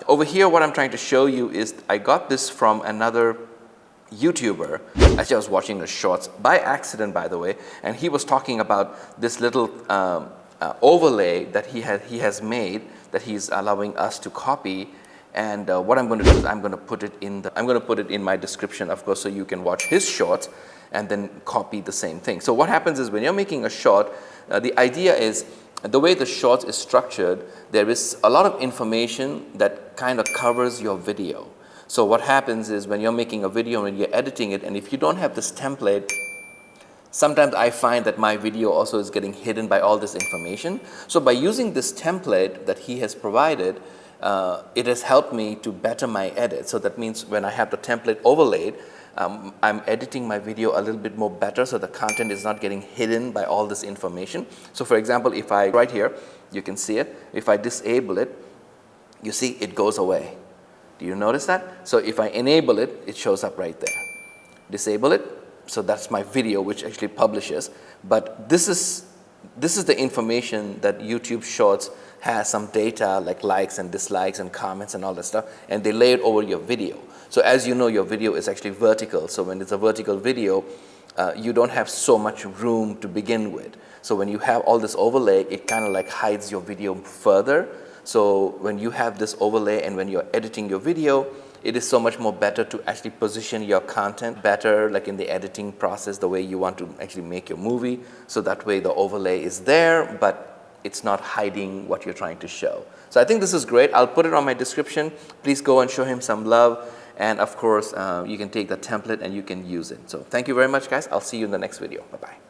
Over here, what I'm trying to show you is I got this from another YouTuber. Actually, I was watching the shorts by accident, by the way, and he was talking about this little overlay that he has made that he's allowing us to copy. And what I'm going to do is I'm going to put it in my description, of course, so you can watch his shorts and then copy the same thing. So what happens is when you're making a short, the idea is the way the shorts is structured, there is a lot of information that kind of covers your video. So what happens is when you're making a video and you're editing it, and if you don't have this template, sometimes I find that my video also is getting hidden by all this information. So by using this template that he has provided, it has helped me to better my edit. So that means when I have the template overlaid, I'm editing my video a little bit more better, so the content is not getting hidden by all this information. So for example, if I, right here, you can see it. If I disable it, you see it goes away. Do you notice that? So if I enable it, it shows up right there. Disable it, so that's my video which actually publishes. But this is the information that YouTube Shorts has, some data like likes and dislikes and comments and all that stuff, and they lay it over your video. So as you know, your video is actually vertical. So when it's a vertical video, you don't have so much room to begin with. So when you have all this overlay, it kind of like hides your video further. So when you have this overlay and when you're editing your video, it is so much more better to actually position your content better, like in the editing process, the way you want to actually make your movie. So that way the overlay is there, but it's not hiding what you're trying to show. So I think this is great. I'll put it on my description. Please go and show him some love. And of course, you can take the template and you can use it. So thank you very much, guys. I'll see you in the next video. Bye-bye.